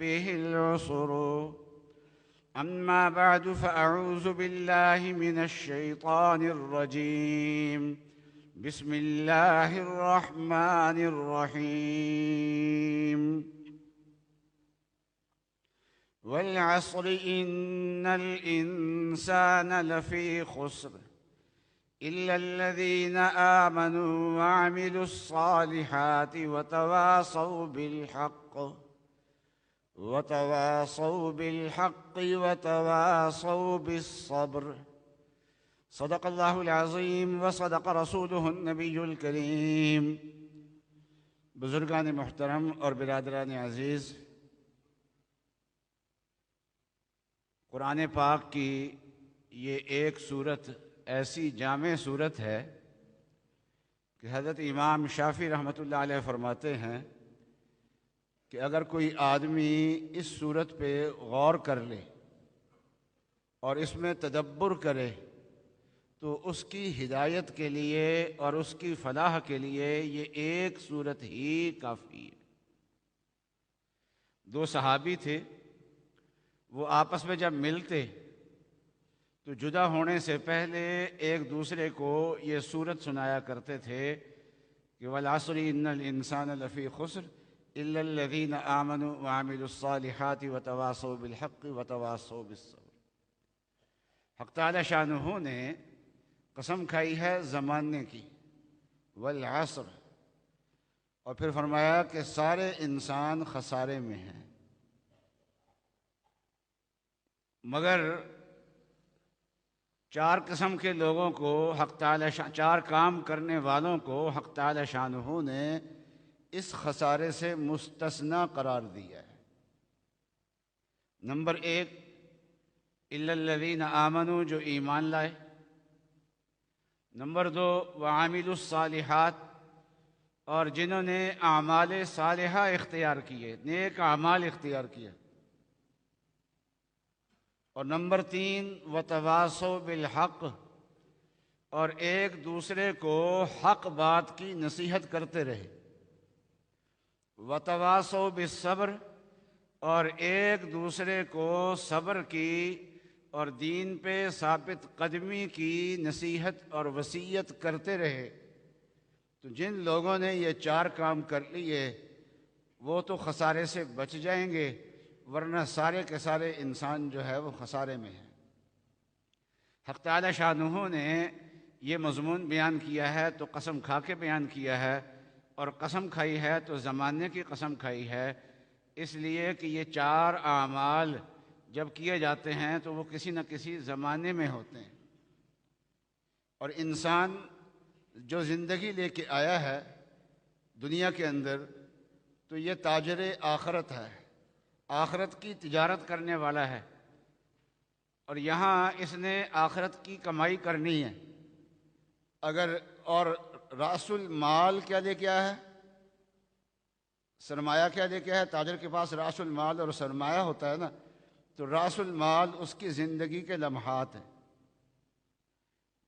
به العصر أما بعد فأعوذ بالله من الشيطان الرجيم بسم الله الرحمن الرحيم والعصر إن الإنسان لفي خسر إلا الذين آمنوا وعملوا الصالحات وتواصوا بالحق وتواصوا بالصبر صدق الله العظيم وصدق رسوله النبي الكريم۔ بزرگان محترم اور برادران عزیز، قرآن پاک کی یہ ایک صورت ایسی جامع صورت ہے کہ حضرت امام شافعی رحمۃ اللہ علیہ فرماتے ہیں کہ اگر کوئی آدمی اس صورت پہ غور کر لے اور اس میں تدبر کرے تو اس کی ہدایت کے لیے اور اس کی فلاح کے لیے یہ ایک صورت ہی کافی ہے۔ دو صحابی تھے، وہ آپس میں جب ملتے تو جدا ہونے سے پہلے ایک دوسرے کو یہ صورت سنایا کرتے تھے کہ والعصر ان الانسان لفی خسر الا الذین آمنوا وعملوا الصالحات وتواصوا بالحق وتواصوا بالصبر۔ حق تعالی شانہ نے قسم کھائی ہے زمانے کی، والعصر، اور پھر فرمایا کہ سارے انسان خسارے میں ہیں، مگر چار قسم کے لوگوں کو حق تعالی چار کام کرنے والوں کو حق تعالی شانہ نے اس خسارے سے مستثنی قرار دیا ہے۔ نمبر ایک، الا الذین آمنوا، جو ایمان لائے۔ نمبر دو، وعاملوا الصالحات، اور جنہوں نے اعمال صالحہ اختیار کیے، نیک اعمال اختیار کیے۔ اور نمبر تین، وتواصوا بالحق، اور ایک دوسرے کو حق بات کی نصیحت کرتے رہے۔ وتواصوا بالصبر، اور ایک دوسرے کو صبر کی اور دین پہ ثابت قدمی کی نصیحت اور وصیت کرتے رہے۔ تو جن لوگوں نے یہ چار کام کر لیے وہ تو خسارے سے بچ جائیں گے، ورنہ سارے کے سارے انسان جو ہے وہ خسارے میں ہیں۔ حق تعالی شانہ نے یہ مضمون بیان کیا ہے تو قسم کھا کے بیان کیا ہے، اور قسم کھائی ہے تو زمانے کی قسم کھائی ہے، اس لیے کہ یہ چار اعمال جب کیے جاتے ہیں تو وہ کسی نہ کسی زمانے میں ہوتے ہیں، اور انسان جو زندگی لے کے آیا ہے دنیا کے اندر تو یہ تاجر آخرت ہے، آخرت کی تجارت کرنے والا ہے، اور یہاں اس نے آخرت کی کمائی کرنی ہے۔ اور رأس المال کیا لے کے آیا ہے؟ سرمایہ کیا لے کے آیا ہے؟ تاجر کے پاس رأس المال اور سرمایہ ہوتا ہے نا، تو رأس المال اس کی زندگی کے لمحات ہیں۔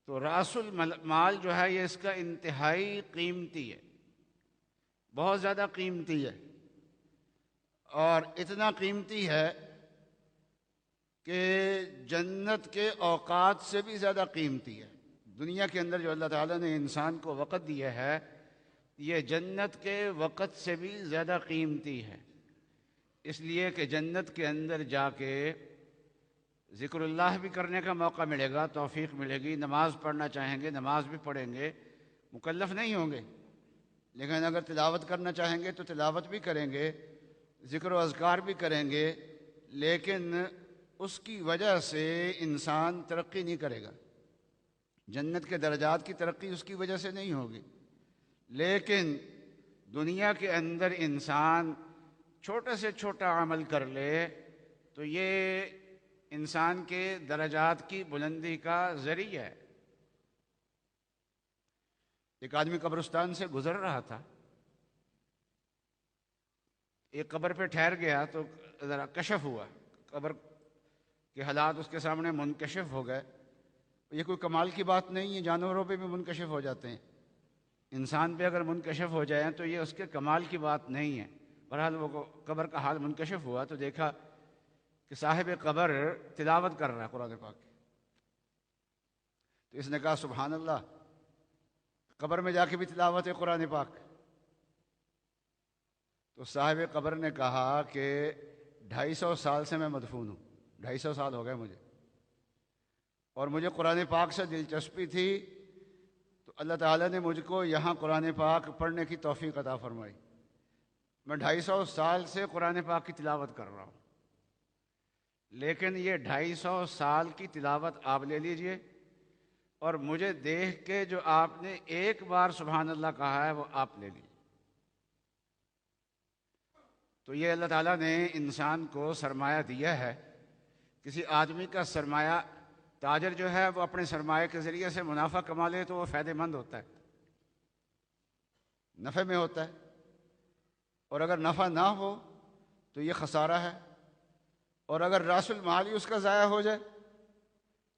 تو رأس المال جو ہے یہ اس کا انتہائی قیمتی ہے، بہت زیادہ قیمتی ہے، اور اتنا قیمتی ہے کہ جنت کے اوقات سے بھی زیادہ قیمتی ہے۔ دنیا کے اندر جو اللہ تعالیٰ نے انسان کو وقت دیا ہے یہ جنت کے وقت سے بھی زیادہ قیمتی ہے، اس لیے کہ جنت کے اندر جا کے ذکر اللہ بھی کرنے کا موقع ملے گا، توفیق ملے گی، نماز پڑھنا چاہیں گے نماز بھی پڑھیں گے، مکلف نہیں ہوں گے، لیکن اگر تلاوت کرنا چاہیں گے تو تلاوت بھی کریں گے، ذکر و اذکار بھی کریں گے، لیکن اس کی وجہ سے انسان ترقی نہیں کرے گا، جنت کے درجات کی ترقی اس کی وجہ سے نہیں ہوگی۔ لیکن دنیا کے اندر انسان چھوٹے سے چھوٹا عمل کر لے تو یہ انسان کے درجات کی بلندی کا ذریعہ ہے۔ ایک آدمی قبرستان سے گزر رہا تھا، ایک قبر پہ ٹھہر گیا تو ذرا کشف ہوا، قبر کے حالات اس کے سامنے منکشف ہو گئے۔ یہ کوئی کمال کی بات نہیں ہے، جانوروں پہ بھی منکشف ہو جاتے ہیں، انسان پہ اگر منکشف ہو جائیں تو یہ اس کے کمال کی بات نہیں ہے، بہرحال وہ قبر کا حال منکشف ہوا تو دیکھا کہ صاحب قبر تلاوت کر رہا ہے قرآن پاک کی۔ تو اس نے کہا سبحان اللہ، قبر میں جا کے بھی تلاوت ہے قرآن پاک۔ تو صاحب قبر نے کہا کہ 250 سال سے میں مدفون ہوں، 250 سال ہو گئے مجھے، اور مجھے قرآن پاک سے دلچسپی تھی، تو اللہ تعالیٰ نے مجھ کو یہاں قرآن پاک پڑھنے کی توفیق عطا فرمائی۔ میں 250 سال سے قرآن پاک کی تلاوت کر رہا ہوں، لیکن یہ 250 سال کی تلاوت آپ لے لیجئے، اور مجھے دیکھ کے جو آپ نے ایک بار سبحان اللہ کہا ہے وہ آپ لے لیجئے۔ تو یہ اللہ تعالیٰ نے انسان کو سرمایہ دیا ہے۔ کسی آدمی کا سرمایہ، تاجر جو ہے وہ اپنے سرمایہ کے ذریعے سے منافع کما لے تو وہ فائدہ مند ہوتا ہے، نفع میں ہوتا ہے، اور اگر نفع نہ ہو تو یہ خسارہ ہے، اور اگر راس المال ہی اس کا ضائع ہو جائے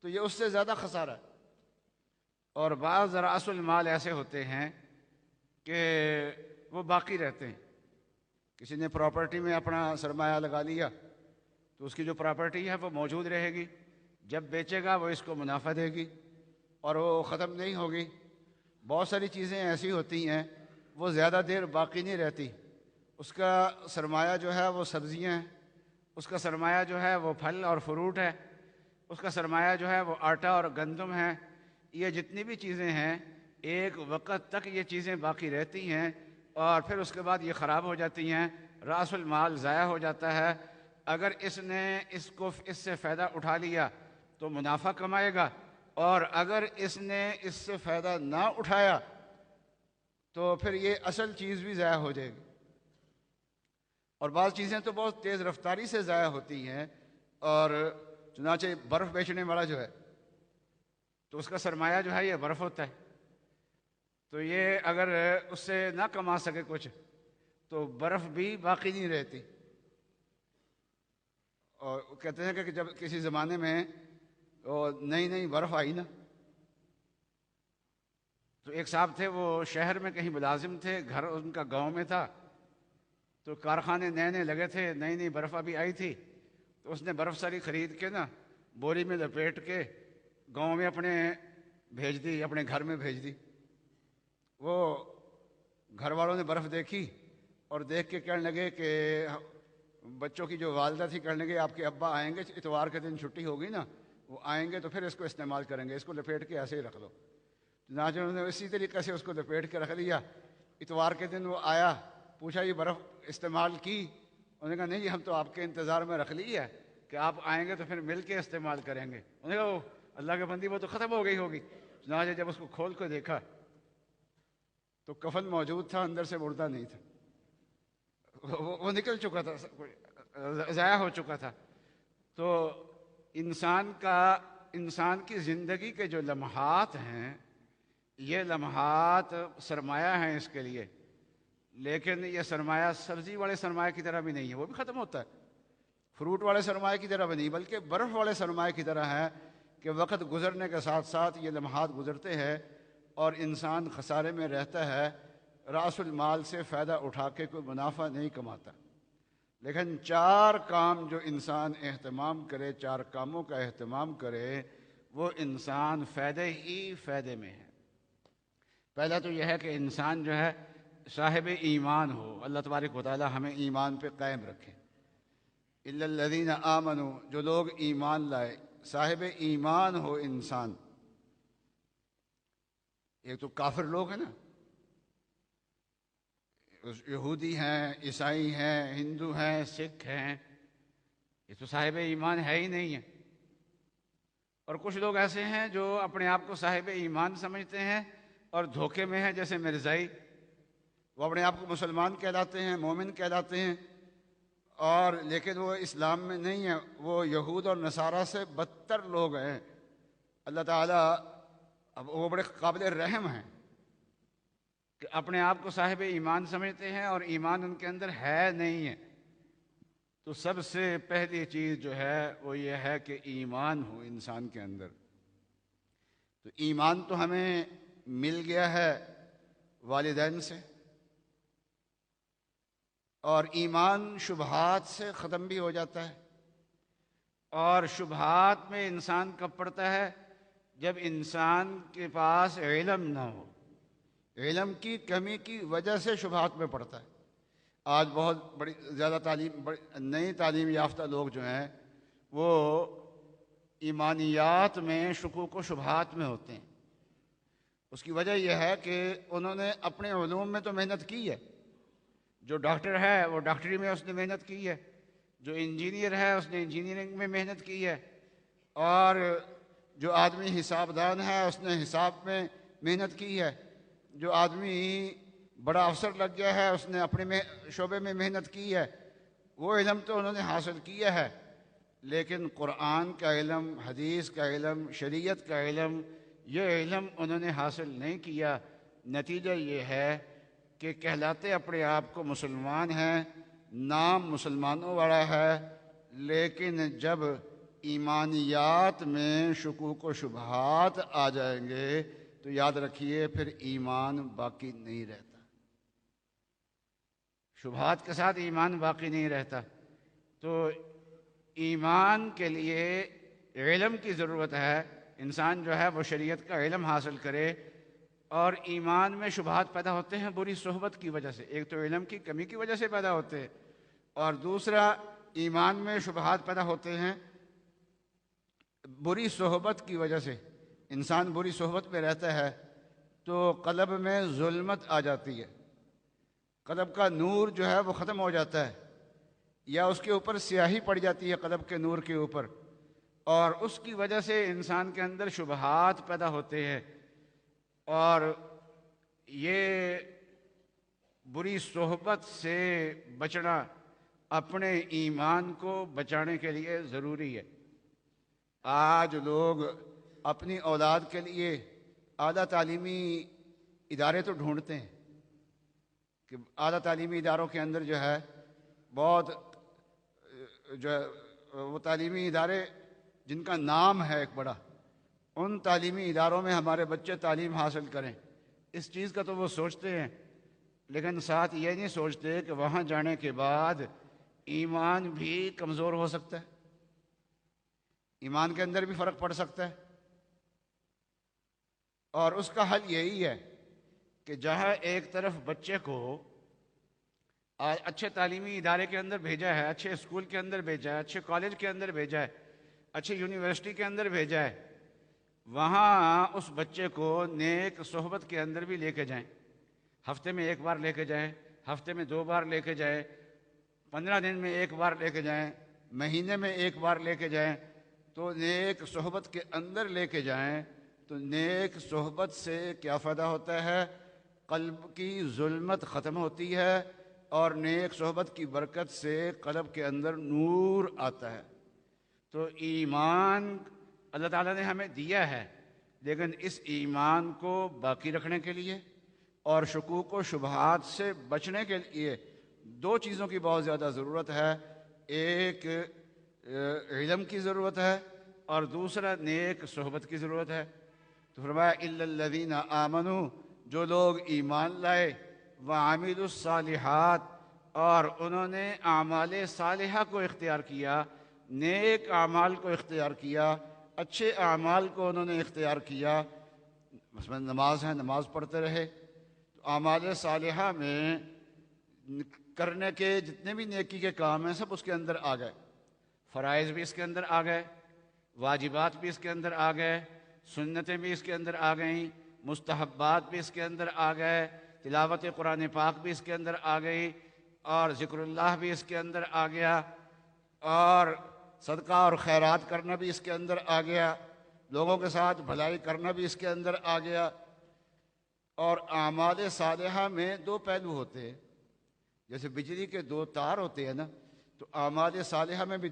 تو یہ اس سے زیادہ خسارہ ہے۔ اور بعض راس المال ایسے ہوتے ہیں کہ وہ باقی رہتے ہیں۔ کسی نے پراپرٹی میں اپنا سرمایہ لگا لیا تو اس کی جو پراپرٹی ہے وہ موجود رہے گی، جب بیچے گا وہ اس کو منافع دے گی اور وہ ختم نہیں ہوگی۔ بہت ساری چیزیں ایسی ہوتی ہیں وہ زیادہ دیر باقی نہیں رہتی۔ اس کا سرمایہ جو ہے وہ سبزیاں ہیں، اس کا سرمایہ جو ہے وہ پھل اور فروٹ ہے، اس کا سرمایہ جو ہے وہ آٹا اور گندم ہے۔ یہ جتنی بھی چیزیں ہیں ایک وقت تک یہ چیزیں باقی رہتی ہیں، اور پھر اس کے بعد یہ خراب ہو جاتی ہیں، راس المال ضائع ہو جاتا ہے۔ اگر اس نے اس سے فائدہ اٹھا لیا تو منافع کمائے گا، اور اگر اس نے اس سے فائدہ نہ اٹھایا تو پھر یہ اصل چیز بھی ضائع ہو جائے گی۔ اور بعض چیزیں تو بہت تیز رفتاری سے ضائع ہوتی ہیں، اور چنانچہ برف بیچنے والا جو ہے تو اس کا سرمایہ جو ہے یہ برف ہوتا ہے، تو یہ اگر اس سے نہ کما سکے کچھ تو برف بھی باقی نہیں رہتی۔ اور کہتے ہیں کہ جب کسی زمانے میں نئی نئی برف آئی نا، تو ایک صاحب تھے، وہ شہر میں کہیں ملازم تھے، گھر ان کا گاؤں میں تھا، تو کارخانے نئے نئے لگے تھے، نئی نئی برف ابھی آئی تھی، تو اس نے برف ساری خرید کے نا بوری میں لپیٹ کے گاؤں میں اپنے بھیج دی، اپنے گھر میں بھیج دی۔ وہ گھر والوں نے برف دیکھی اور دیکھ کے کہنے لگے کہ بچوں کی جو والدہ تھی کہنے لگے آپ کے ابا آئیں گے، اتوار کے دن چھٹی ہوگی نا، وہ آئیں گے تو پھر اس کو استعمال کریں گے، اس کو لپیٹ کے ایسے ہی رکھ دو۔ چنانچہ انہوں نے اسی طریقے سے اس کو لپیٹ کے رکھ دیا۔ اتوار کے دن وہ آیا، پوچھا یہ برف استعمال کی؟ انہوں نے کہا نہیں جی، ہم تو آپ کے انتظار میں رکھ لی ہے کہ آپ آئیں گے تو پھر مل کے استعمال کریں گے۔ انہوں نے کہا اللہ کے بندی وہ تو ختم ہو گئی ہوگی۔ چنانچہ جب اس کو کھول کے دیکھا تو کفن موجود تھا، اندر سے مردہ نہیں تھا، وہ نکل چکا تھا، ضائع ہو چکا تھا۔ تو انسان کی زندگی کے جو لمحات ہیں یہ لمحات سرمایہ ہیں اس کے لیے، لیکن یہ سرمایہ سبزی والے سرمایہ کی طرح بھی نہیں ہے، وہ بھی ختم ہوتا ہے، فروٹ والے سرمایہ کی طرح بھی نہیں، بلکہ برف والے سرمایہ کی طرح ہے کہ وقت گزرنے کے ساتھ ساتھ یہ لمحات گزرتے ہیں اور انسان خسارے میں رہتا ہے، راس المال سے فائدہ اٹھا کے کوئی منافع نہیں کماتا۔ لیکن 4 کام جو انسان اہتمام کرے، 4 کاموں کا اہتمام کرے، وہ انسان فائدے ہی فائدے میں ہے۔ پہلا تو یہ ہے کہ انسان جو ہے صاحب ایمان ہو، اللہ تبارک و تعالی ہمیں ایمان پہ قائم رکھے۔ الا الذین آمنوا، جو لوگ ایمان لائے، صاحب ایمان ہو انسان۔ ایک تو کافر لوگ ہیں نا، یہودی ہیں، عیسائی ہیں، ہندو ہیں، سکھ ہیں، یہ تو صاحب ایمان ہے ہی نہیں ہے۔ اور کچھ لوگ ایسے ہیں جو اپنے آپ کو صاحب ایمان سمجھتے ہیں اور دھوکے میں ہیں، جیسے مرزائی، وہ اپنے آپ کو مسلمان کہلاتے ہیں، مومن کہلاتے ہیں، اور لیکن وہ اسلام میں نہیں ہیں، وہ یہود اور نصارہ سے بدتر لوگ ہیں۔ اللہ تعالیٰ اب وہ بڑے قابل رحم ہیں کہ اپنے آپ کو صاحب ایمان سمجھتے ہیں اور ایمان ان کے اندر ہے نہیں ہے۔ تو سب سے پہلی چیز جو ہے وہ یہ ہے کہ ایمان ہو انسان کے اندر۔ تو ایمان تو ہمیں مل گیا ہے والدین سے، اور ایمان شبہات سے ختم بھی ہو جاتا ہے۔ اور شبہات میں انسان کب پڑتا ہے؟ جب انسان کے پاس علم نہ ہو، علم کی کمی کی وجہ سے شبہات میں پڑتا ہے۔ آج بہت بڑی زیادہ نئی تعلیم یافتہ لوگ جو ہیں وہ ایمانیات میں شکوک و شبہات میں ہوتے ہیں۔ اس کی وجہ یہ ہے کہ انہوں نے اپنے علوم میں تو محنت کی ہے، جو ڈاکٹر ہے وہ ڈاکٹری میں اس نے محنت کی ہے، جو انجینئر ہے اس نے انجینئرنگ میں محنت کی ہے، اور جو آدمی حساب دان ہے اس نے حساب میں محنت کی ہے، جو آدمی بڑا افسر لگ گیا ہے اس نے اپنے شعبے میں محنت کی ہے۔ وہ علم تو انہوں نے حاصل کیا ہے، لیکن قرآن کا علم، حدیث کا علم، شریعت کا علم، یہ علم انہوں نے حاصل نہیں کیا۔ نتیجہ یہ ہے کہ کہلاتے اپنے آپ کو مسلمان ہیں، نام مسلمانوں والا ہے، لیکن جب ایمانیات میں شکوک و شبہات آ جائیں گے تو یاد رکھیے پھر ایمان باقی نہیں رہتا۔ شبہات کے ساتھ ایمان باقی نہیں رہتا۔ تو ایمان کے لیے علم کی ضرورت ہے۔ انسان جو ہے وہ شریعت کا علم حاصل کرے، اور ایمان میں شبہات پیدا ہوتے ہیں بری صحبت کی وجہ سے۔ ایک تو علم کی کمی کی وجہ سے پیدا ہوتے ہیں، اور دوسرا ایمان میں شبہات پیدا ہوتے ہیں بری صحبت کی وجہ سے۔ انسان بری صحبت میں رہتا ہے تو قلب میں ظلمت آ جاتی ہے، قلب کا نور جو ہے وہ ختم ہو جاتا ہے، یا اس کے اوپر سیاہی پڑ جاتی ہے قلب کے نور کے اوپر، اور اس کی وجہ سے انسان کے اندر شبہات پیدا ہوتے ہیں۔ اور یہ بری صحبت سے بچنا اپنے ایمان کو بچانے کے لیے ضروری ہے۔ آج لوگ اپنی اولاد کے لیے اعلیٰ تعلیمی ادارے تو ڈھونڈتے ہیں کہ اعلیٰ تعلیمی اداروں کے اندر جو ہے بہت جو ہے وہ تعلیمی ادارے جن کا نام ہے ایک بڑا، ان تعلیمی اداروں میں ہمارے بچے تعلیم حاصل کریں، اس چیز کا تو وہ سوچتے ہیں، لیکن ساتھ یہ نہیں سوچتے کہ وہاں جانے کے بعد ایمان بھی کمزور ہو سکتا ہے، ایمان کے اندر بھی فرق پڑ سکتا ہے۔ اور اس کا حل یہی ہے کہ جہاں ایک طرف بچے کو اچھے تعلیمی ادارے کے اندر بھیجا ہے، اچھے اسکول کے اندر بھیجا ہے، اچھے کالج کے اندر بھیجا ہے، اچھے یونیورسٹی کے اندر بھیجا ہے، وہاں اس بچے کو نیک صحبت کے اندر بھی لے کے جائیں۔ ہفتے میں ایک بار لے کے جائیں، ہفتے میں 2 بار لے کے جائیں، 15 دن میں ایک بار لے کے جائیں، مہینے میں ایک بار لے کے جائیں، تو نیک صحبت کے اندر لے کے جائیں۔ تو نیک صحبت سے کیا فائدہ ہوتا ہے؟ قلب کی ظلمت ختم ہوتی ہے، اور نیک صحبت کی برکت سے قلب کے اندر نور آتا ہے۔ تو ایمان اللہ تعالیٰ نے ہمیں دیا ہے، لیکن اس ایمان کو باقی رکھنے کے لیے اور شکوک و شبہات سے بچنے کے لیے 2 چیزوں کی بہت زیادہ ضرورت ہے۔ ایک علم کی ضرورت ہے، اور دوسرا نیک صحبت کی ضرورت ہے۔ تو فرمایا الا الذین آمنوا، جو لوگ ایمان لائے، وعملوا الصالحات، اور انہوں نے اعمال صالحہ کو اختیار کیا، نیک اعمال کو اختیار کیا، اچھے اعمال کو انہوں نے اختیار کیا۔ مثلا نماز ہے، نماز پڑھتے رہے، تو اعمال صالحہ میں کرنے کے جتنے بھی نیکی کے کام ہیں سب اس کے اندر آ گئے، فرائض بھی اس کے اندر آ گئے، واجبات بھی اس کے اندر آ گئے، سنتیں بھی اس کے اندر آ گئیں، مستحبات بھی اس کے اندر آ گئے، تلاوت قرآن پاک بھی اس کے اندر آ گئی، اور ذکر اللہ بھی اس کے اندر آ گیا، اور صدقہ اور خیرات کرنا بھی اس کے اندر آ گیا، لوگوں کے ساتھ بھلائی کرنا بھی اس کے اندر آ گیا۔ اور اعمال صالحہ میں 2 پہلو ہوتے ہیں، جیسے بجلی کے 2 تار ہوتے ہیں نا، تو اعمال صالحہ میں بھی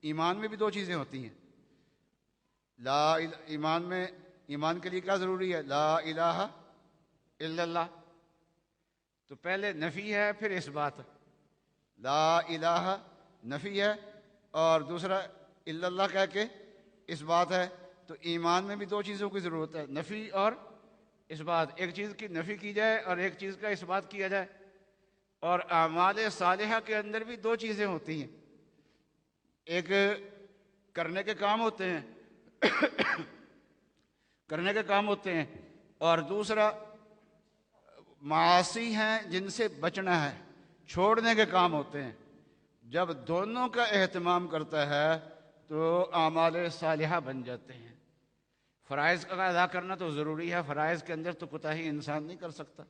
ایمان میں بھی 2 چیزیں ہوتی ہیں۔ ایمان کے لیے کیا ضروری ہے؟ لا الہ الا اللہ۔ تو پہلے نفی ہے پھر اس بات، لا الہ نفی ہے، اور دوسرا الا اللہ کہہ کے اس بات ہے۔ تو ایمان میں بھی 2 چیزوں کی ضرورت ہے، نفی اور اس بات۔ ایک چیز کی نفی کی جائے اور ایک چیز کا اس بات کیا جائے، اور اعمال صالحہ کے اندر بھی دو چیزیں ہوتی ہیں، ایک کرنے کے کام ہوتے ہیں کرنے کے کام ہوتے ہیں، اور دوسرا معاصی ہیں جن سے بچنا ہے، چھوڑنے کے کام ہوتے ہیں۔ جب دونوں کا اہتمام کرتا ہے تو اعمال صالحہ بن جاتے ہیں۔ فرائض کا ادا کرنا تو ضروری ہے، فرائض کے اندر تو کوتاہی انسان نہیں کر سکتا،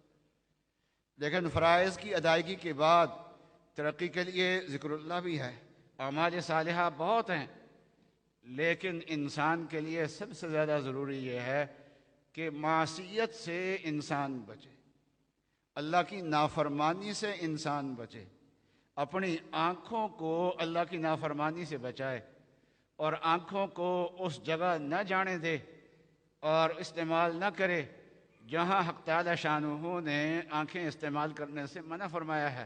لیکن فرائض کی ادائیگی کے بعد ترقی کے لیے ذکر اللہ بھی ہے، اعمال صالحہ بہت ہیں، لیکن انسان کے لیے سب سے زیادہ ضروری یہ ہے کہ معصیت سے انسان بچے، اللہ کی نافرمانی سے انسان بچے، اپنی آنکھوں کو اللہ کی نافرمانی سے بچائے، اور آنکھوں کو اس جگہ نہ جانے دے اور استعمال نہ کرے جہاں حق تعالی شانہ نے آنکھیں استعمال کرنے سے منع فرمایا ہے۔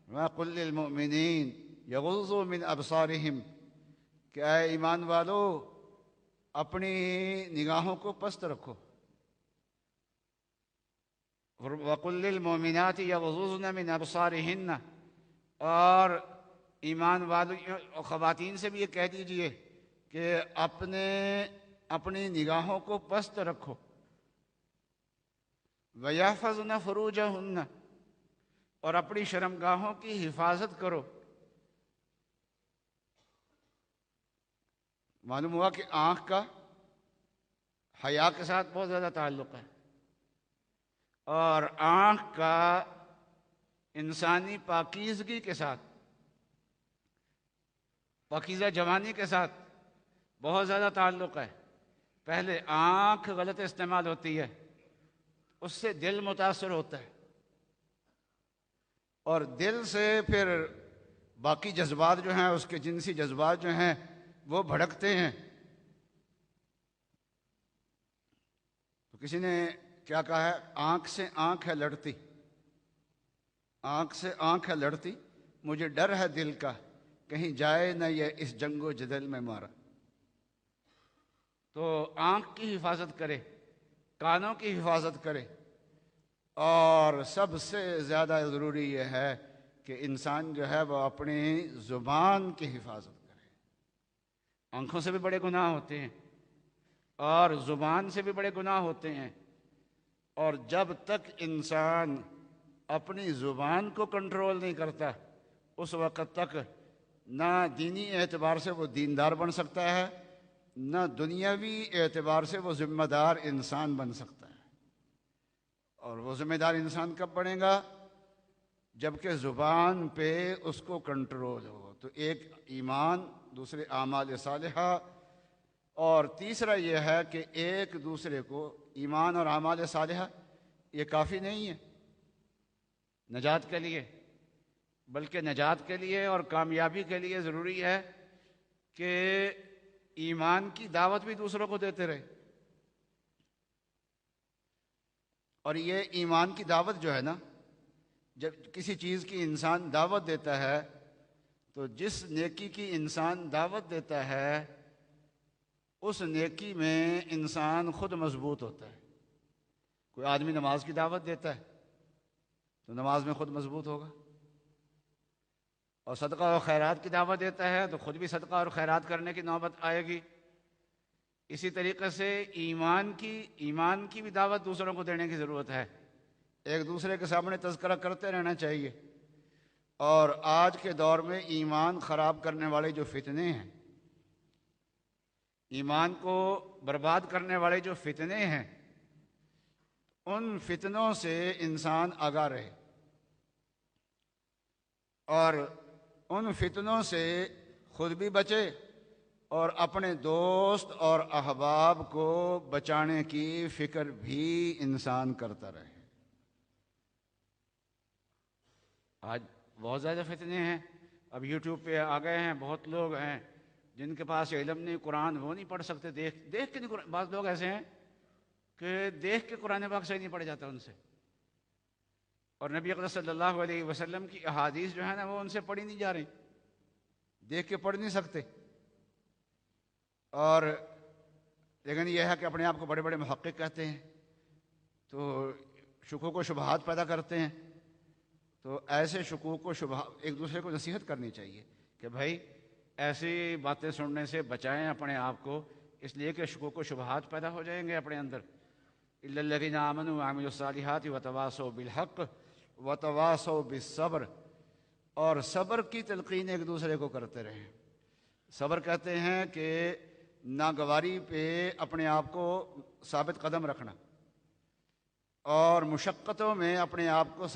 وَقُلْ لِلْمُؤْمِنِينَ يَغُضُّوا مِنْ أَبْصَارِهِمْ، کہ اے ایمان والو اپنی نگاہوں کو پست رکھو۔ وَقُلْ لِلْمُؤْمِنَاتِ يَغْضُضْنَ مِنْ أَبْصَارِهِنَّ، اور ایمان والوں خواتین سے بھی یہ کہہ دیجئے کہ اپنی نگاہوں کو پست رکھو۔ وَيَحْفَظْنَ فُرُوجَهُنَّ، اور اپنی شرمگاہوں کی حفاظت کرو۔ معلوم ہوا کہ آنکھ کا حیا کے ساتھ بہت زیادہ تعلق ہے، اور آنکھ کا انسانی پاکیزگی کے ساتھ، پاکیزہ جوانی کے ساتھ بہت زیادہ تعلق ہے۔ پہلے آنکھ غلط استعمال ہوتی ہے، اس سے دل متاثر ہوتا ہے، اور دل سے پھر باقی جذبات جو ہیں، اس کے جنسی جذبات جو ہیں وہ بھڑکتے ہیں۔ تو کسی نے کیا کہا ہے، آنکھ سے آنکھ ہے لڑتی، آنکھ سے آنکھ ہے لڑتی، مجھے ڈر ہے دل کا، کہیں جائے نہ یہ اس جنگ و جدل میں مارا۔ تو آنکھ کی حفاظت کرے، کانوں کی حفاظت کرے، اور سب سے زیادہ ضروری یہ ہے کہ انسان جو ہے وہ اپنی زبان کی حفاظت کرے۔ آنکھوں سے بھی بڑے گناہ ہوتے ہیں اور زبان سے بھی بڑے گناہ ہوتے ہیں، اور جب تک انسان اپنی زبان کو کنٹرول نہیں کرتا اس وقت تک نہ دینی اعتبار سے وہ دیندار بن سکتا ہے، نہ دنیاوی اعتبار سے وہ ذمہ دار انسان بن سکتا ہے۔ اور وہ ذمہ دار انسان کب بنے گا؟ جبکہ زبان پہ اس کو کنٹرول ہو۔ تو ایک ایمان، دوسرے اعمال صالحہ، اور تیسرا یہ ہے کہ ایک دوسرے کو، ایمان اور اعمال صالحہ یہ کافی نہیں ہے نجات کے لیے، بلکہ نجات کے لیے اور کامیابی کے لیے ضروری ہے کہ ایمان کی دعوت بھی دوسروں کو دیتے رہے۔ اور یہ ایمان کی دعوت جو ہے نا، جب کسی چیز کی انسان دعوت دیتا ہے تو جس نیکی کی انسان دعوت دیتا ہے اس نیکی میں انسان خود مضبوط ہوتا ہے۔ کوئی آدمی نماز کی دعوت دیتا ہے تو نماز میں خود مضبوط ہوگا، اور صدقہ اور خیرات کی دعوت دیتا ہے تو خود بھی صدقہ اور خیرات کرنے کی نوبت آئے گی۔ اسی طریقے سے ایمان کی بھی دعوت دوسروں کو دینے کی ضرورت ہے، ایک دوسرے کے سامنے تذکرہ کرتے رہنا چاہیے۔ اور آج کے دور میں ایمان خراب کرنے والے جو فتنے ہیں، ایمان کو برباد کرنے والے جو فتنے ہیں، ان فتنوں سے انسان آگاہ رہے، اور ان فتنوں سے خود بھی بچے اور اپنے دوست اور احباب کو بچانے کی فکر بھی انسان کرتا رہے۔ آج بہت زیادہ فتنے ہیں، اب یوٹیوب پہ آ گئے ہیں، بہت لوگ ہیں جن کے پاس علم نہیں، قرآن وہ نہیں پڑھ سکتے، دیکھ کے نہیں قرآن، بعض لوگ ایسے ہیں کہ دیکھ کے قرآن پاک صحیح نہیں پڑھ جاتا ان سے، اور نبی اکرم صلی اللہ علیہ وسلم کی احادیث جو ہے نا وہ ان سے پڑھی نہیں جا رہی، دیکھ کے پڑھ نہیں سکتے۔ اور لیکن یہ ہے کہ اپنے آپ کو بڑے بڑے محقق کہتے ہیں، تو شکوک و شبہات پیدا کرتے ہیں، تو ایسے شکوک و شبہ ایک دوسرے کو نصیحت کرنی چاہیے کہ بھائی ایسی باتیں سننے سے بچائیں اپنے آپ کو، اس لیے کہ شکوک و شبہات پیدا ہو جائیں گے اپنے اندر۔ الا الذین آمنوا وعملوا الصالحات وتواصوا بالحق وتواصوا بالصبر، اور صبر کی تلقین ایک دوسرے کو کرتے رہیں۔ صبر کہتے ہیں کہ ناگواری پہ اپنے آپ کو ثابت قدم رکھنا، اور مشقتوں میں اپنے آپ کو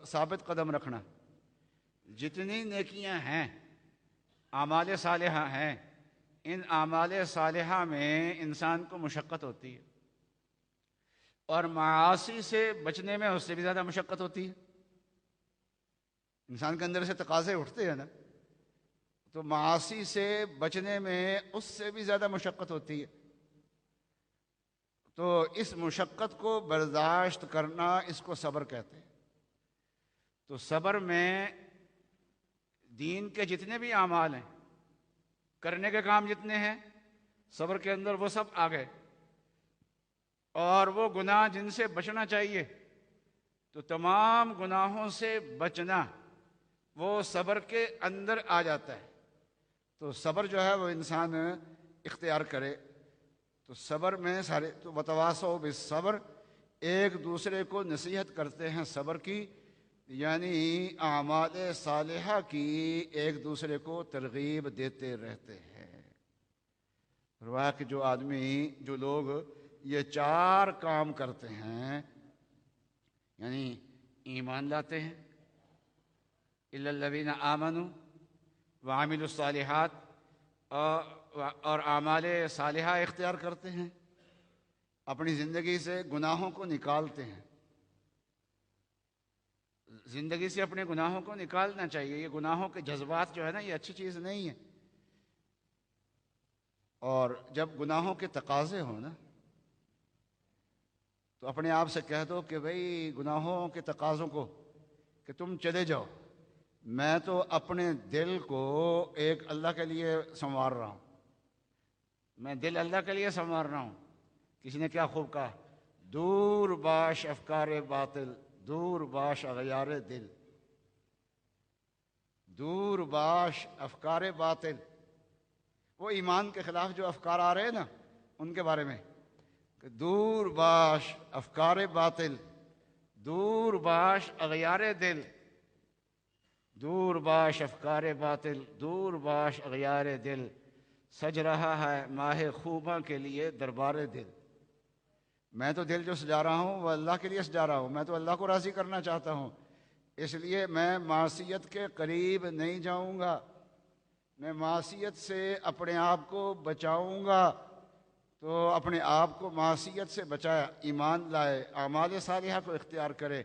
ثابت قدم رکھنا۔ جتنی نیکیاں ہیں، اعمال صالحہ ہیں، ان اعمال صالحہ میں انسان کو مشقت ہوتی ہے، اور معاصی سے بچنے میں اس سے بھی زیادہ مشقت ہوتی ہے۔ انسان کے اندر سے تقاضے اٹھتے ہیں نا، تو معاصی سے بچنے میں اس سے بھی زیادہ مشقت ہوتی ہے۔ تو اس مشقت کو برداشت کرنا، اس کو صبر کہتے ہیں۔ تو صبر میں دین کے جتنے بھی اعمال ہیں، کرنے کے کام جتنے ہیں، صبر کے اندر وہ سب آ گئے۔ اور وہ گناہ جن سے بچنا چاہیے، تو تمام گناہوں سے بچنا وہ صبر کے اندر آ جاتا ہے۔ تو صبر جو ہے وہ انسان اختیار کرے۔ تو صبر میں سارے تو وتواصوا بالصبر، ایک دوسرے کو نصیحت کرتے ہیں صبر کی، یعنی اعمال صالحہ کی ایک دوسرے کو ترغیب دیتے رہتے ہیں۔ فرمایا کہ جو لوگ یہ 4 کام کرتے ہیں، یعنی ایمان لاتے ہیں، الا الذین آمنوا وعملوا الصالحات، اور اعمال صالحہ اختیار کرتے ہیں، اپنی زندگی سے گناہوں کو نکالتے ہیں۔ زندگی سے اپنے گناہوں کو نکالنا چاہیے۔ یہ گناہوں کے جذبات جو ہے نا، یہ اچھی چیز نہیں ہے۔ اور جب گناہوں کے تقاضے ہوں نا، تو اپنے آپ سے کہہ دو کہ بھئی گناہوں کے تقاضوں کو کہ تم چلے جاؤ، میں تو اپنے دل کو ایک اللہ کے لیے سنوار رہا ہوں، میں دل اللہ کے لیے سنوار رہا ہوں۔ کسی نے کیا خوب کہا، دور باش افکار باطل، دور باش اغیار دل، دور باش افکار باطل۔ وہ ایمان کے خلاف جو افکار آ رہے ہیں نا، ان کے بارے میں کہ دور باش افکار باطل، دور باش اغیار دل، دور باش افکار باطل، دور باش اغیار دل، سج رہا ہے ماہ خوباں کے لیے دربار دل۔ میں تو دل جو سجا رہا ہوں وہ اللہ کے لیے سجا رہا ہوں، میں تو اللہ کو راضی کرنا چاہتا ہوں، اس لیے میں معصیت کے قریب نہیں جاؤں گا، میں معصیت سے اپنے آپ کو بچاؤں گا۔ تو اپنے آپ کو معصیت سے بچائے، ایمان لائے، اعمال صالحہ کو اختیار کرے،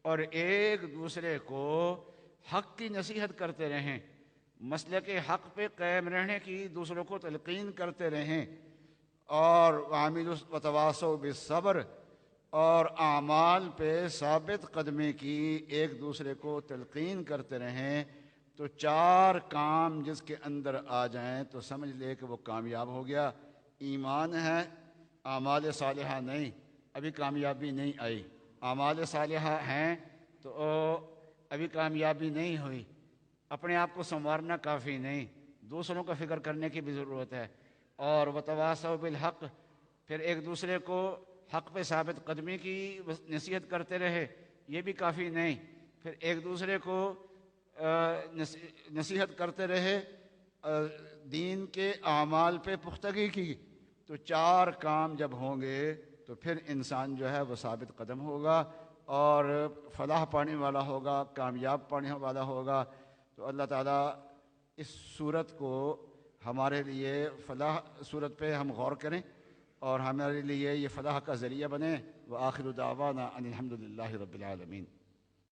اور ایک دوسرے کو حق کی نصیحت کرتے رہیں، مسلک حق پہ قائم رہنے کی دوسروں کو تلقین کرتے رہیں، اور وتواصوا بالصبر، اور اعمال پہ ثابت قدمی کی ایک دوسرے کو تلقین کرتے رہیں۔ تو 4 کام جس کے اندر آ جائیں تو سمجھ لے کہ وہ کامیاب ہو گیا۔ ایمان ہے، اعمال صالحہ نہیں، ابھی کامیابی نہیں آئی۔ اعمال صالحہ ہیں تو ابھی کامیابی نہیں ہوئی۔ اپنے آپ کو سنوارنا کافی نہیں، دوسروں کا فکر کرنے کی بھی ضرورت ہے۔ اور وتواصوا بالحق، پھر ایک دوسرے کو حق پہ ثابت قدمی کی نصیحت کرتے رہے، یہ بھی کافی نہیں، پھر ایک دوسرے کو نصیحت کرتے رہے دین کے اعمال پہ پختگی کی۔ تو 4 کام جب ہوں گے تو پھر انسان جو ہے وہ ثابت قدم ہوگا اور فلاح پانے والا ہوگا، کامیاب پانے والا ہوگا۔ تو اللہ تعالیٰ اس صورت کو ہمارے لیے فلاح صورت پہ ہم غور کریں اور ہمارے لیے یہ فلاح کا ذریعہ بنے۔ وآخر دعوانا ان الحمد للہ رب العالمین۔